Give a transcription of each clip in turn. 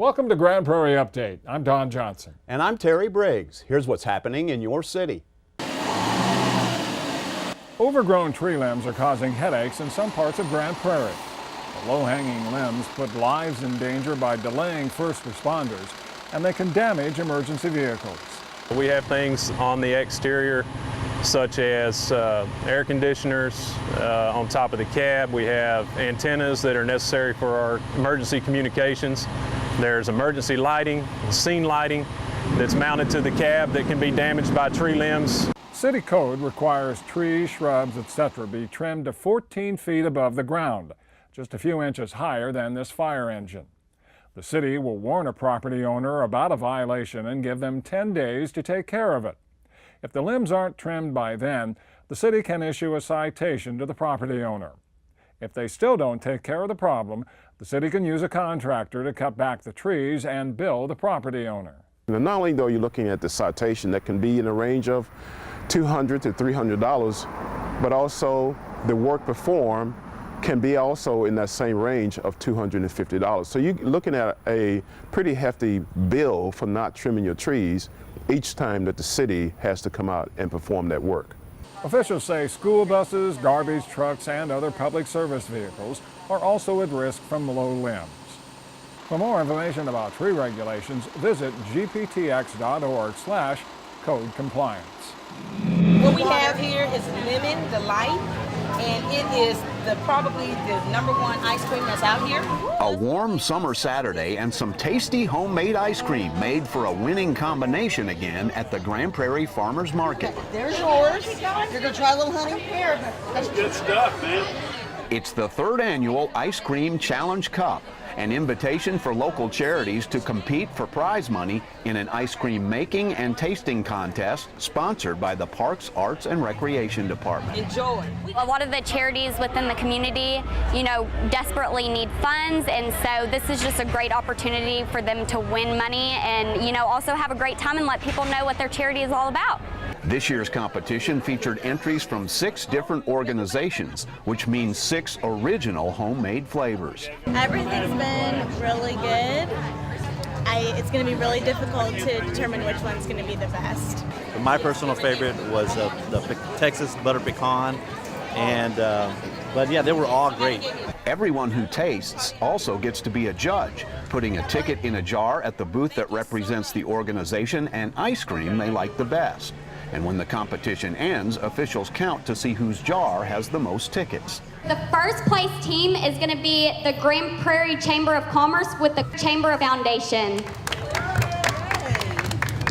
Welcome to Grand Prairie Update. I'm Don Johnson. And I'm Terry Briggs. Here's what's happening in your city. Overgrown tree limbs are causing headaches in some parts of Grand Prairie. The low-hanging limbs put lives in danger by delaying first responders, and they can damage emergency vehicles. We have things on the exterior such as air conditioners on top of the cab. We have antennas that are necessary for our emergency communications. There's emergency lighting, scene lighting that's mounted to the cab that can be damaged by tree limbs. City code requires trees, shrubs, etc. be trimmed to 14 feet above the ground, just a few inches higher than this fire engine. The city will warn a property owner about a violation and give them 10 days to take care of it. If the limbs aren't trimmed by then, the city can issue a citation to the property owner. If they still don't take care of the problem, the city can use a contractor to cut back the trees and bill the property owner. Now, not only though you're looking at the citation that can be in the range of $200 to $300, but also the work performed can be also in that same range of $250. So you're looking at a pretty hefty bill for not trimming your trees each time that the city has to come out and perform that work. Officials say school buses, garbage trucks, and other public service vehicles are also at risk from low limbs. For more information about tree regulations, visit gptx.org/code compliance. What we have here is lemon delight, and it is probably the #1 ice cream that's out here. A warm summer Saturday and some tasty homemade ice cream made for a winning combination again at the Grand Prairie Farmers Market. There's yours. You're gonna try a little honey? That's good stuff, man. It's the 3rd annual Ice Cream Challenge Cup, an invitation for local charities to compete for prize money in an ice cream making and tasting contest sponsored by the Parks, Arts, and Recreation Department. Enjoy. A lot of the charities within the community, desperately need funds, and so this is just a great opportunity for them to win money and, also have a great time and let people know what their charity is all about. This year's competition featured entries from 6 different organizations, which means 6 original homemade flavors. Everything's been really good. It's going to be really difficult to determine which one's going to be the best. My personal favorite was the Texas butter pecan, but yeah, they were all great. Everyone who tastes also gets to be a judge, putting a ticket in a jar at the booth that represents the organization and ice cream they like the best. And when the competition ends, officials count to see whose jar has the most tickets. The first place team is going to be the Grand Prairie Chamber of Commerce with the Chamber Foundation.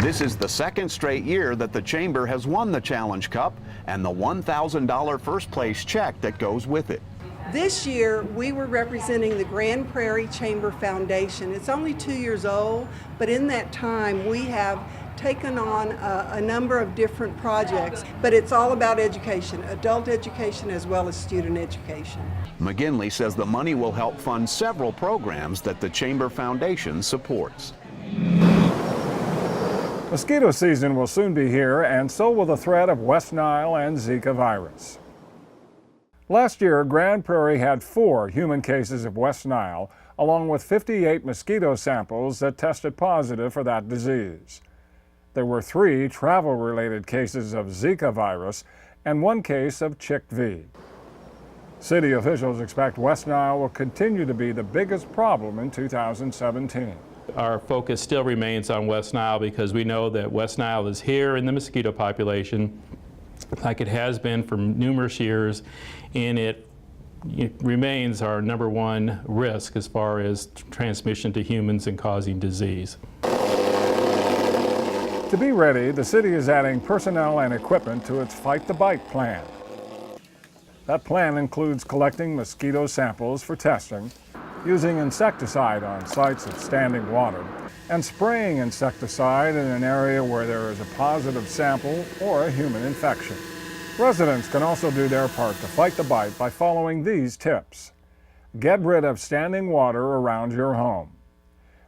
This is the 2nd straight year that the Chamber has won the Challenge Cup and the $1,000 first place check that goes with it. This year, we were representing the Grand Prairie Chamber Foundation. It's only 2 years old, but in that time, we have taken on a number of different projects, but it's all about education, adult education as well as student education. McGinley says the money will help fund several programs that the Chamber Foundation supports. Mosquito season will soon be here, and so will the threat of West Nile and Zika virus. Last year, Grand Prairie had 4 human cases of West Nile, along with 58 mosquito samples that tested positive for that disease. There were 3 travel-related cases of Zika virus and 1 case of CHIKV. City officials expect West Nile will continue to be the biggest problem in 2017. Our focus still remains on West Nile because we know that West Nile is here in the mosquito population like it has been for numerous years, and it remains our #1 risk as far as transmission to humans and causing disease. To be ready, the city is adding personnel and equipment to its Fight the Bite plan. That plan includes collecting mosquito samples for testing, using insecticide on sites of standing water, and spraying insecticide in an area where there is a positive sample or a human infection. Residents can also do their part to fight the bite by following these tips. Get rid of standing water around your home.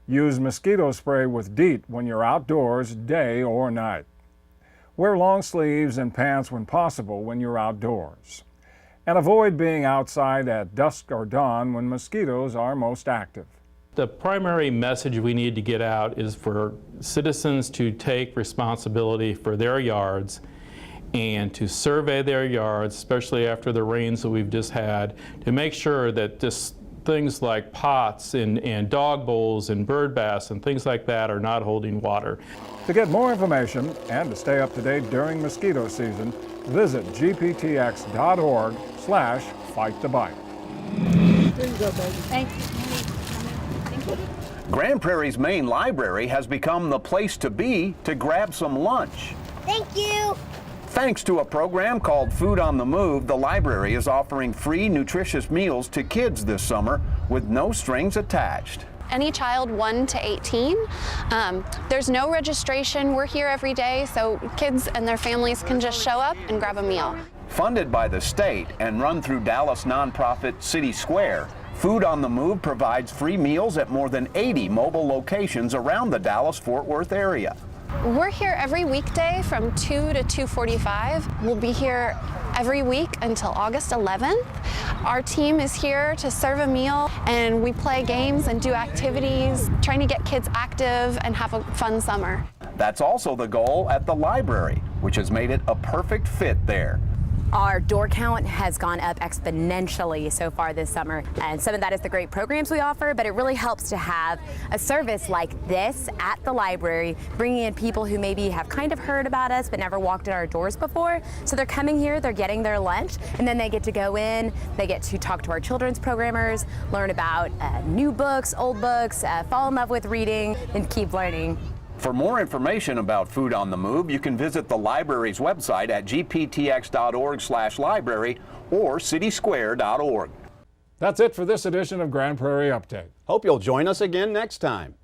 Use mosquito spray with DEET when you're outdoors, day or night. Wear long sleeves and pants when possible when you're outdoors. And avoid being outside at dusk or dawn when mosquitoes are most active. The primary message we need to get out is for citizens to take responsibility for their yards and to survey their yards, especially after the rains that we've just had, to make sure that things like pots and dog bowls and bird baths and things like that are not holding water. To get more information and to stay up to date during mosquito season, visit gptx.org/fightthebite. There you go, baby. Thank you. Grand Prairie's main library has become the place to be to grab some lunch. Thank you. Thanks to a program called Food on the Move, the library is offering free nutritious meals to kids this summer with no strings attached. Any child 1 to 18. There's no registration. We're here every day, so kids and their families can just show up and grab a meal. Funded by the state and run through Dallas nonprofit City Square, Food on the Move provides free meals at more than 80 mobile locations around the Dallas-Fort Worth area. We're here every weekday from 2 to 2:45. We'll be here every week until August 11th. Our team is here to serve a meal, and we play games and do activities, trying to get kids active and have a fun summer. That's also the goal at the library, which has made it a perfect fit there. Our door count has gone up exponentially so far this summer, and some of that is the great programs we offer, but it really helps to have a service like this at the library, bringing in people who maybe have kind of heard about us but never walked in our doors before. So they're coming here, they're getting their lunch, and then they get to go in, they get to talk to our children's programmers, learn about new books, old books, fall in love with reading, and keep learning. For more information about Food on the Move, you can visit the library's website at gptx.org/library or citysquare.org. That's it for this edition of Grand Prairie Update. Hope you'll join us again next time.